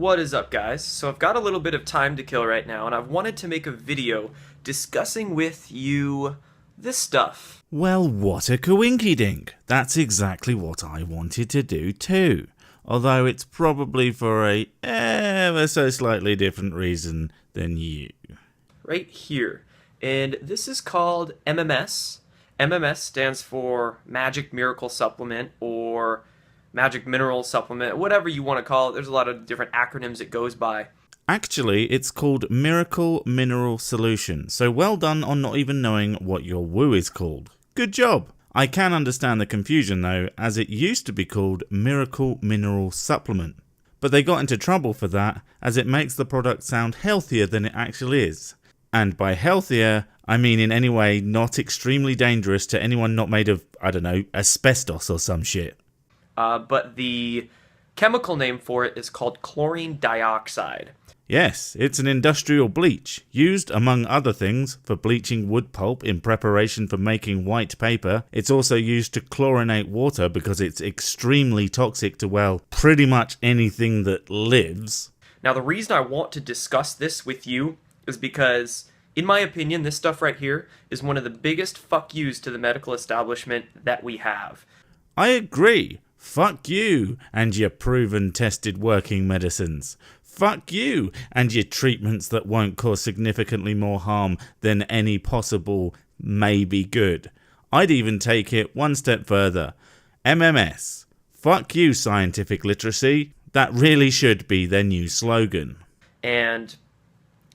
What is up, guys? So I've got a little bit of time to kill right now, and I've wanted to make a video discussing with you this stuff. Well, what a coinkydink. That's exactly what I wanted to do too. Although it's probably for a ever so slightly different reason than you. Right here. And this is called MMS. MMS stands for Magic Miracle Supplement or Magic Mineral Supplement, whatever you want to call it. There's a lot of different acronyms it goes by. Actually, it's called Miracle Mineral Solution, so well done on not even knowing what your woo is called. Good job! I can understand the confusion though, as it used to be called Miracle Mineral Supplement. But they got into trouble for that, as it makes the product sound healthier than it actually is. And by healthier, I mean in any way not extremely dangerous to anyone not made of, I don't know, asbestos or some shit. But the chemical name for it is called chlorine dioxide. Yes, it's an industrial bleach, used among other things for bleaching wood pulp in preparation for making white paper. It's also used to chlorinate water because it's extremely toxic to, well, pretty much anything that lives. Now the reason I want to discuss this with you is because, in my opinion, this stuff right here is one of the biggest fuck yous to the medical establishment that we have. I agree. Fuck you and your proven tested working medicines. Fuck you and your treatments that won't cause significantly more harm than any possible maybe good. I'd even take it one step further. MMS. Fuck you, scientific literacy. That really should be their new slogan. And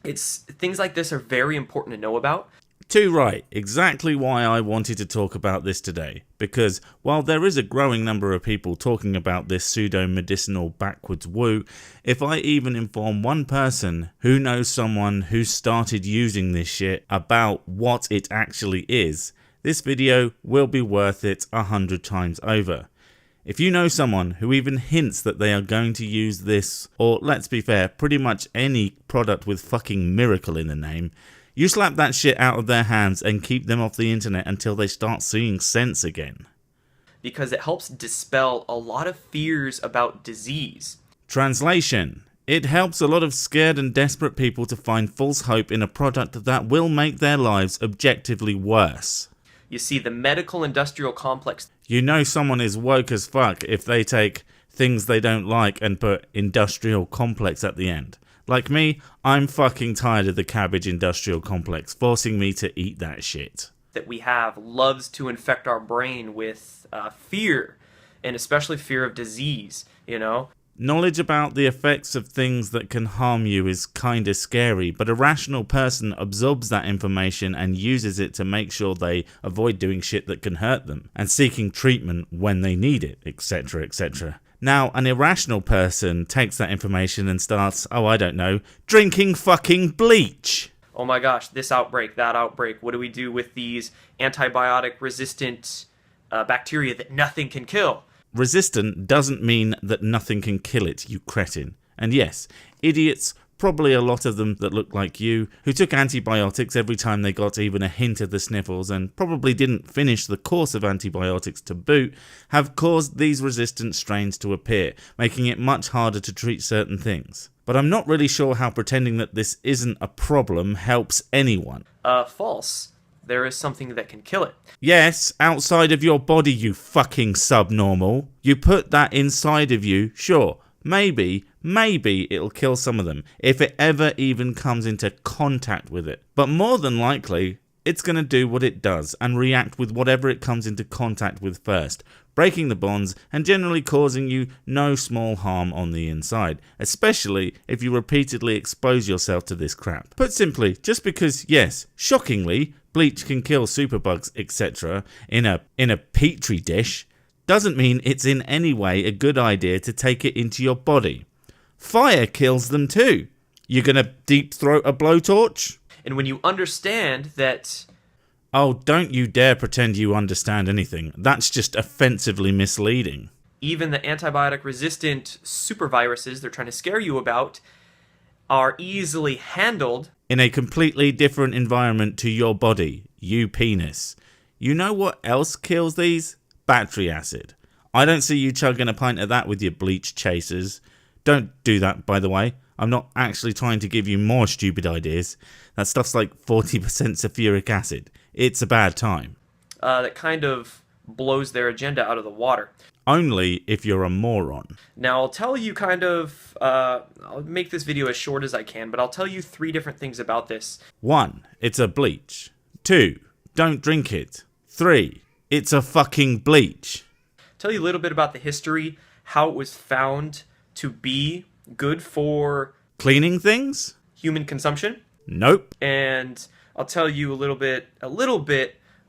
things like this are very important to know about. Too right, exactly why I wanted to talk about this today, because while there is a growing number of people talking about this pseudo-medicinal backwards woo, if I even inform one person who knows someone who started using this shit about what it actually is, this video will be worth it 100 times over. If you know someone who even hints that they are going to use this, or let's be fair, pretty much any product with fucking miracle in the name, you slap that shit out of their hands and keep them off the internet until they start seeing sense again. Because it helps dispel a lot of fears about disease. Translation. It helps a lot of scared and desperate people to find false hope in a product that will make their lives objectively worse. You see, the medical industrial complex. You know someone is woke as fuck if they take things they don't like and put industrial complex at the end. Like me, I'm fucking tired of the cabbage industrial complex forcing me to eat that shit. That we have loves to infect our brain with fear, and especially fear of disease, you know? Knowledge about the effects of things that can harm you is kinda scary, but a rational person absorbs that information and uses it to make sure they avoid doing shit that can hurt them, and seeking treatment when they need it, etc, etc. Now, an irrational person takes that information and starts, oh I don't know, drinking fucking bleach! Oh my gosh, this outbreak, that outbreak, what do we do with these antibiotic-resistant bacteria that nothing can kill? Resistant doesn't mean that nothing can kill it, you cretin. And yes, idiots, probably a lot of them that look like you, who took antibiotics every time they got even a hint of the sniffles and probably didn't finish the course of antibiotics to boot, have caused these resistant strains to appear, making it much harder to treat certain things. But I'm not really sure how pretending that this isn't a problem helps anyone. False. There is something that can kill it. Yes, outside of your body, you fucking subnormal. You put that inside of you, sure. Maybe it'll kill some of them, if it ever even comes into contact with it. But more than likely, it's going to do what it does and react with whatever it comes into contact with first, breaking the bonds and generally causing you no small harm on the inside, especially if you repeatedly expose yourself to this crap. Put simply, just because, yes, shockingly, bleach can kill superbugs, etc. in a petri dish, doesn't mean it's in any way a good idea to take it into your body. Fire kills them too. You gonna deep throat a blowtorch? And when you understand that... Oh, don't you dare pretend you understand anything. That's just offensively misleading. Even the antibiotic-resistant superviruses they're trying to scare you about are easily handled in a completely different environment to your body, you penis. You know what else kills these? Battery acid. I don't see you chugging a pint of that with your bleach chasers. Don't do that, by the way. I'm not actually trying to give you more stupid ideas. That stuff's like 40% sulfuric acid. It's a bad time. That kind of blows their agenda out of the water. Only if you're a moron. Now, I'll tell you I'll make this video as short as I can, but I'll tell you 3 different things about this. 1. It's a bleach. 2. Don't drink it. 3. It's a fucking bleach. Tell you a little bit about the history, how it was found to be good for Cleaning things? human consumption, Nope. and I'll tell you a little bit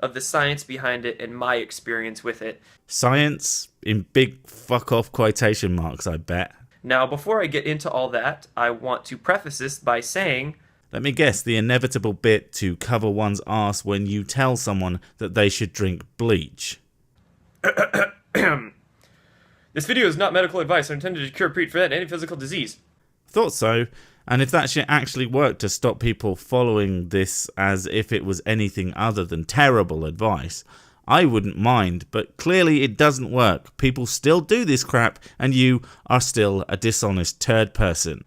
of the science behind it and my experience with it. Science in big fuck off quotation marks, I bet. Now, before I get into all that, I want to preface this by saying, Let me guess, the inevitable bit to cover one's ass when you tell someone that they should drink bleach. this video is not medical advice or intended to cure, prevent any physical disease. Thought so. And if that shit actually worked to stop people following this as if it was anything other than terrible advice, I wouldn't mind, but clearly it doesn't work. People still do this crap, and you are still a dishonest turd person.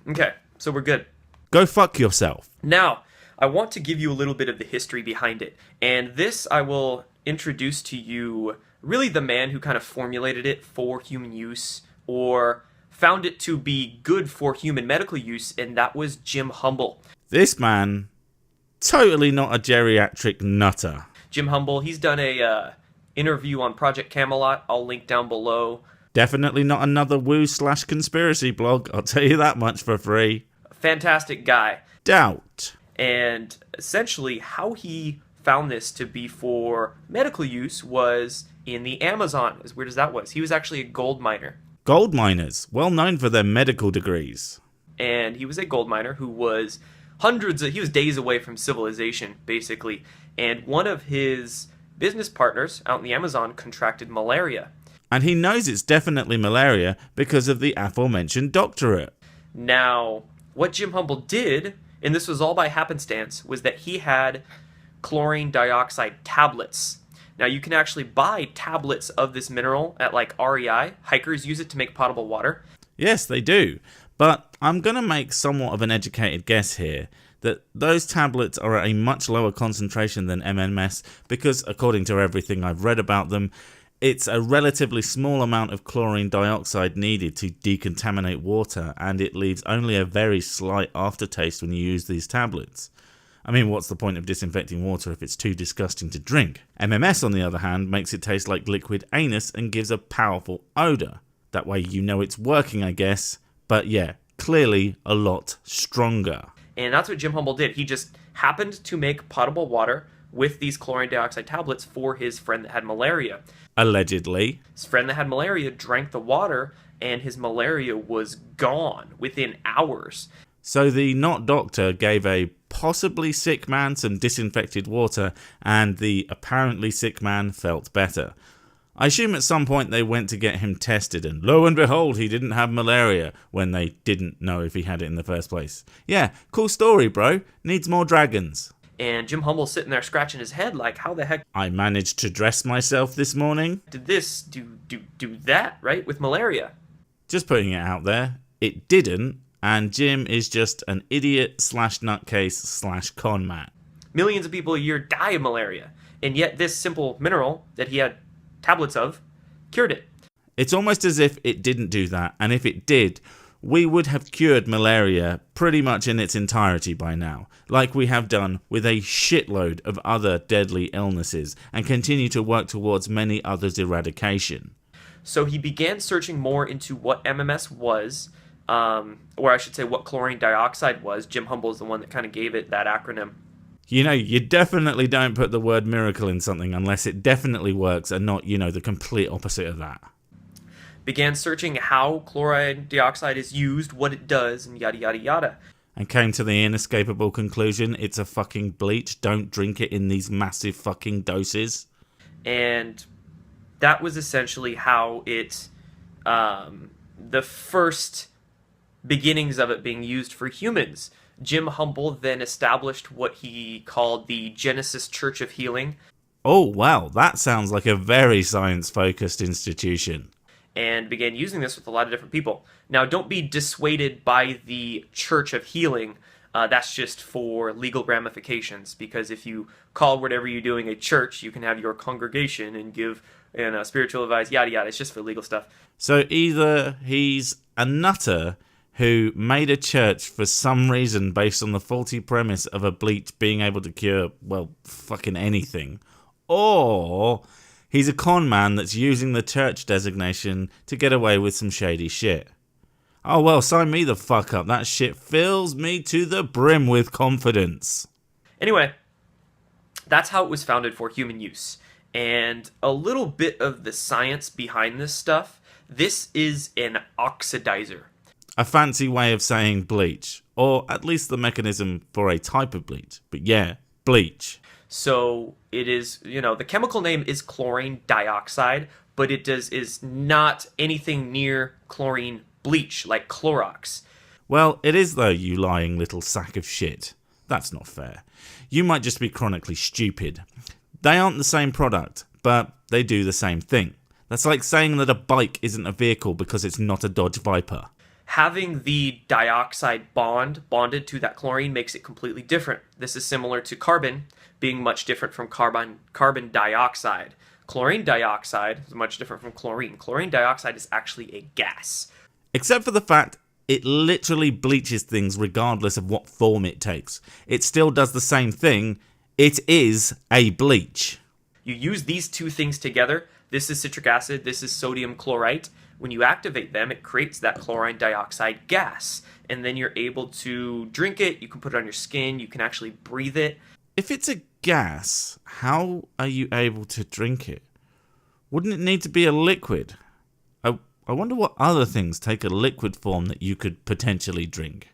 Okay, so we're good. Go fuck yourself. Now, I want to give you a little bit of the history behind it, and this I will introduce to you really the man who kind of formulated it for human use, or found it to be good for human medical use, and that was Jim Humble. This man, totally not a geriatric nutter. Jim Humble, he's done a interview on Project Camelot. I'll link down below. Definitely not another woo/conspiracy blog, I'll tell you that much for free. Fantastic guy. Doubt. And essentially how he found this to be for medical use was in the Amazon, as weird as that was. He was actually a gold miner. Gold miners, well known for their medical degrees. And he was a gold miner who was he was days away from civilization, basically. And one of his business partners out in the Amazon contracted malaria. And he knows it's definitely malaria because of the aforementioned doctorate. Now, what Jim Humble did, and this was all by happenstance, was that he had chlorine dioxide tablets. Now, you can actually buy tablets of this mineral at like REI. Hikers use it to make potable water. Yes, they do. But I'm going to make somewhat of an educated guess here that those tablets are at a much lower concentration than MMS because, according to everything I've read about them, it's a relatively small amount of chlorine dioxide needed to decontaminate water, and it leaves only a very slight aftertaste when you use these tablets. I mean, what's the point of disinfecting water if it's too disgusting to drink? MMS, on the other hand, makes it taste like liquid anus and gives a powerful odour. That way you know it's working, I guess. But yeah, clearly a lot stronger. And that's what Jim Humble did. He just happened to make potable water with these chlorine dioxide tablets for his friend that had malaria. Allegedly. His friend that had malaria drank the water, and his malaria was gone within hours. So the not doctor gave a possibly sick man some disinfected water, and the apparently sick man felt better. I assume at some point they went to get him tested, and lo and behold, he didn't have malaria when they didn't know if he had it in the first place. Yeah, cool story, bro. Needs more dragons. And Jim Humble's sitting there scratching his head like, how the heck I managed to dress myself this morning. did this do that, right, with malaria? Just putting it out there, it didn't, and Jim is just an idiot/nutcase/con man. Millions of people a year die of malaria, and yet this simple mineral that he had tablets of cured it. It's almost as if it didn't do that, and if it did, we would have cured malaria pretty much in its entirety by now, like we have done with a shitload of other deadly illnesses, and continue to work towards many others' eradication. So he began searching more into what MMS was, or I should say what chlorine dioxide was. Jim Humble is the one that kind of gave it that acronym. You know, you definitely don't put the word miracle in something unless it definitely works and not, the complete opposite of that. Began searching how chlorine dioxide is used, what it does, and yada yada yada. And came to the inescapable conclusion, it's a fucking bleach, don't drink it in these massive fucking doses. And that was essentially how it, the first beginnings of it being used for humans. Jim Humble then established what he called the Genesis Church of Healing. Oh, wow, that sounds like a very science-focused institution. and began using this with a lot of different people. Now, don't be dissuaded by the Church of Healing. That's just for legal ramifications, because if you call whatever you're doing a church, you can have your congregation and give spiritual advice, yada yada. It's just for legal stuff. So either he's a nutter who made a church for some reason based on the faulty premise of a bleach being able to cure, well, fucking anything, or he's a con man that's using the church designation to get away with some shady shit. Oh well, sign me the fuck up. That shit fills me to the brim with confidence. Anyway, that's how it was founded for human use. And a little bit of the science behind this stuff. This is an oxidizer. A fancy way of saying bleach, or at least the mechanism for a type of bleach. But yeah, bleach. So it is, the chemical name is chlorine dioxide, but is not anything near chlorine bleach, like Clorox. Well, it is though, you lying little sack of shit. That's not fair. You might just be chronically stupid. They aren't the same product, but they do the same thing. That's like saying that a bike isn't a vehicle because it's not a Dodge Viper. Having the dioxide bonded to that chlorine makes it completely different. This is similar to carbon being much different from carbon dioxide. Chlorine dioxide is much different from chlorine. Chlorine dioxide is actually a gas. Except for the fact it literally bleaches things regardless of what form it takes. It still does the same thing. It is a bleach. You use these two things together. This is citric acid, this is sodium chlorite. When you activate them, it creates that chlorine dioxide gas. And then you're able to drink it, you can put it on your skin, you can actually breathe it. If it's a gas, how are you able to drink it? Wouldn't it need to be a liquid? I wonder what other things take a liquid form that you could potentially drink.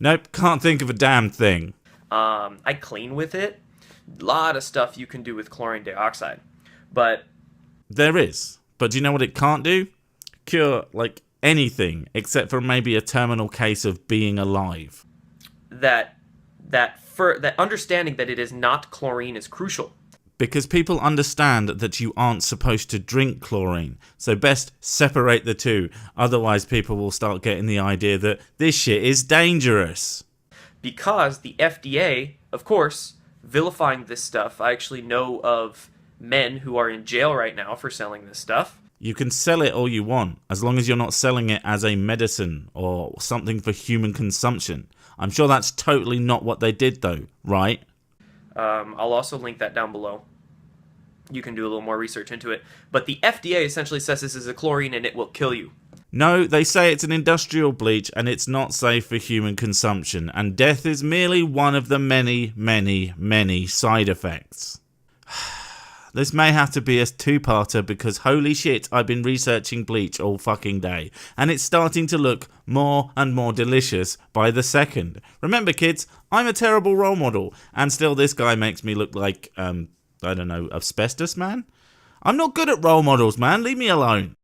Nope, can't think of a damn thing. I clean with it. A lot of stuff you can do with chlorine dioxide. But there is. But do you know what it can't do? Cure, like, anything, except for maybe a terminal case of being alive. That understanding that it is not chlorine is crucial. Because people understand that you aren't supposed to drink chlorine. So best separate the two. Otherwise people will start getting the idea that this shit is dangerous. Because the FDA, of course, vilifying this stuff. I actually know of men who are in jail right now for selling this stuff. You can sell it all you want, as long as you're not selling it as a medicine or something for human consumption. I'm sure that's totally not what they did though, right? I'll also link that down below. You can do a little more research into it. But the FDA essentially says this is a chlorine and it will kill you. No, they say it's an industrial bleach and it's not safe for human consumption, and death is merely one of the many, many, many side effects. This may have to be a two-parter because holy shit, I've been researching bleach all fucking day, and it's starting to look more and more delicious by the second. Remember kids, I'm a terrible role model, and still this guy makes me look like, I don't know, asbestos man? I'm not good at role models, man, leave me alone.